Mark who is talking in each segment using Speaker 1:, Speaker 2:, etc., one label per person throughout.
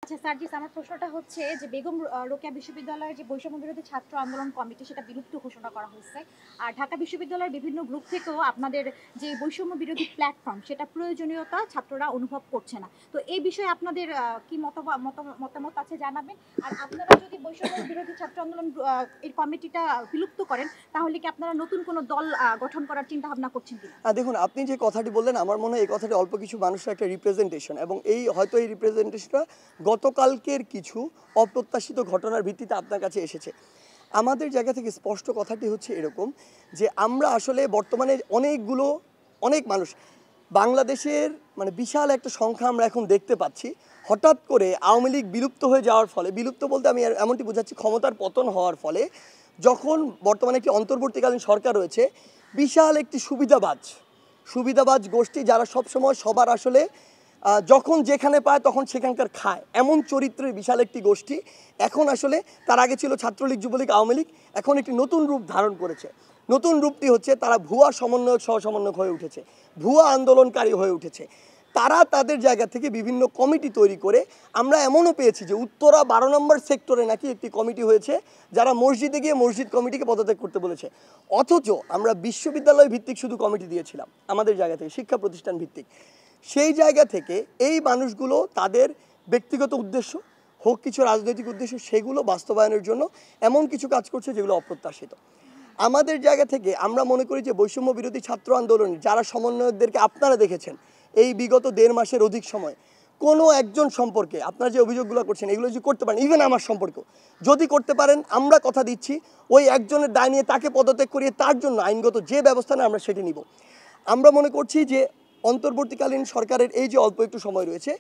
Speaker 1: আচ্ছা সার্জিস, আমার প্রশ্নটা হচ্ছে যে বেগম রোকেয়া বিশ্ববিদ্যালয়ের যে বৈষম্য বিরোধী ছাত্র আন্দোলন কমিটি সেটা বিলুপ্ত ঘোষণা করা হয়েছে। আর ঢাকা বিশ্ববিদ্যালয়ের বিভিন্ন গ্রুপ থেকেও আপনাদের যে বৈষম্য বিরোধী প্ল্যাটফর্ম সেটা প্রয়োজনীয়তা ছাত্ররা অনুভব করছে না। তো এই বিষয়ে আপনাদের কি মতামত আছে জানাবেন। আর আপনারা যদি বৈষম্য বিরোধী ছাত্র আন্দোলন এই কমিটিটা বিলুপ্ত করেন তাহলে কি আপনারা নতুন কোনো দল গঠন করার চিন্তা ভাবনা করছেন কিনা?
Speaker 2: দেখুন, আপনি যে কথাটি বললেন আমার মনে হয় এই কথাটি অল্প কিছু মানুষের একটা রিপ্রেজেন্টেশন, এবং হয়তো এই রিপ্রেজেন্টেশনটা গতকালকের কিছু অপ্রত্যাশিত ঘটনার ভিত্তিতে আপনার কাছে এসেছে। আমাদের জায়গা থেকে স্পষ্ট কথাটি হচ্ছে এরকম যে আমরা আসলে বর্তমানে অনেক মানুষ বাংলাদেশের মানে বিশাল একটা সংখ্যা আমরা এখন দেখতে পাচ্ছি। হঠাৎ করে আওয়ামী লীগ বিলুপ্ত হয়ে যাওয়ার ফলে, বিলুপ্ত বলতে আমি এমনটি বোঝাচ্ছি ক্ষমতার পতন হওয়ার ফলে, যখন বর্তমানে একটি অন্তর্বর্তীকালীন সরকার রয়েছে, বিশাল একটি সুবিধাবাজ গোষ্ঠী যারা সবসময় সবার আসলে যখন যেখানে পায় তখন সেখানকার খায়, এমন চরিত্রের বিশাল একটি গোষ্ঠী এখন আসলে, তার আগে ছিল ছাত্রলীগ, যুবলীগ, আওয়ামী লীগ, এখন একটি নতুন রূপ ধারণ করেছে। নতুন রূপটি হচ্ছে তারা ভুয়া সমন্বয়ক সহ সমন্বয়ক হয়ে উঠেছে, ভুয়া আন্দোলনকারী হয়ে উঠেছে। তারা তাদের জায়গা থেকে বিভিন্ন কমিটি তৈরি করে, আমরা এমনও পেয়েছি যে উত্তরা 12 নম্বর সেক্টরে নাকি একটি কমিটি হয়েছে যারা মসজিদে গিয়ে মসজিদ কমিটিকে পদত্যাগ করতে বলেছে। অথচ আমরা বিশ্ববিদ্যালয় ভিত্তিক শুধু কমিটি দিয়েছিলাম আমাদের জায়গা থেকে, শিক্ষা প্রতিষ্ঠান ভিত্তিক। সেই জায়গা থেকে এই মানুষগুলো তাদের ব্যক্তিগত উদ্দেশ্য হোক, কিছু রাজনৈতিক উদ্দেশ্য, সেগুলো বাস্তবায়নের জন্য এমন কিছু কাজ করছে যেগুলো অপ্রত্যাশিত। আমাদের জায়গা থেকে আমরা মনে করি যে বৈষম্য বিরোধী ছাত্র আন্দোলন যারা সমন্বয়কদেরকে আপনারা দেখেছেন এই বিগত 1.5 মাসের অধিক সময়, কোনো একজন সম্পর্কে আপনারা যে অভিযোগগুলো করছেন এগুলো যদি করতে পারেন, ইভেন আমার সম্পর্কেও যদি করতে পারেন, আমরা কথা দিচ্ছি ওই একজনের দায় নিয়ে তাকে পদত্যাগ করিয়ে তার জন্য আইনগত যে ব্যবস্থা নেয় আমরা সেটি নিব। আমরা মনে করছি যে অন্তর্বর্তীকালীন সরকারের এই যে অল্প একটু সময় রয়েছে,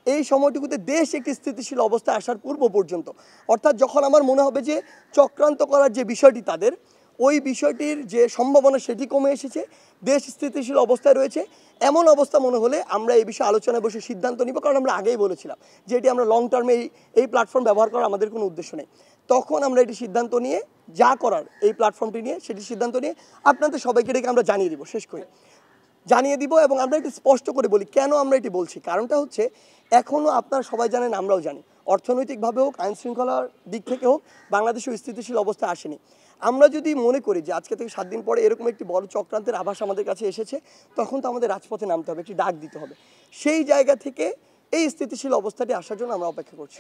Speaker 2: এই সময়টুকুতে দেশ একটি স্থিতিশীল অবস্থায় আসার পূর্ব পর্যন্ত, অর্থাৎ যখন আমার মনে হবে যে চক্রান্ত করার যে বিষয়টি তাদের, ওই বিষয়টির যে সম্ভাবনা সেটি কমে এসেছে, দেশ স্থিতিশীল অবস্থায় রয়েছে, এমন অবস্থা মনে হলে আমরা এই বিষয়ে আলোচনায় বসে সিদ্ধান্ত নিব। কারণ আমরা আগেই বলেছিলাম যে এটি আমরা লং টার্মে এই প্ল্যাটফর্ম ব্যবহার করার আমাদের কোনো উদ্দেশ্য নেই। তখন আমরা এটি সিদ্ধান্ত নিয়ে যা করার এই প্ল্যাটফর্মটি নিয়ে সেটি সিদ্ধান্ত নিয়ে আপনাদের সবাইকে ডেকে আমরা জানিয়ে দিব, শেষ করে জানিয়ে দিব। এবং আমরা এটি স্পষ্ট করে বলি কেন আমরা এটি বলছি। কারণটা হচ্ছে, এখনও আপনারা সবাই জানেন, আমরাও জানি, অর্থনৈতিকভাবে হোক, আইন শৃঙ্খলার দিক থেকে হোক, বাংলাদেশেও স্থিতিশীল অবস্থায় আসেনি। আমরা যদি মনে করি যে আজকে থেকে 7 দিন পরে এরকম একটি বড় চক্রান্তের আভাস আমাদের কাছে এসেছে, তখন তো আমাদের রাজপথে নামতে হবে, একটি ডাক দিতে হবে। সেই জায়গা থেকে এই স্থিতিশীল অবস্থাটি আসার জন্য আমরা অপেক্ষা করছি।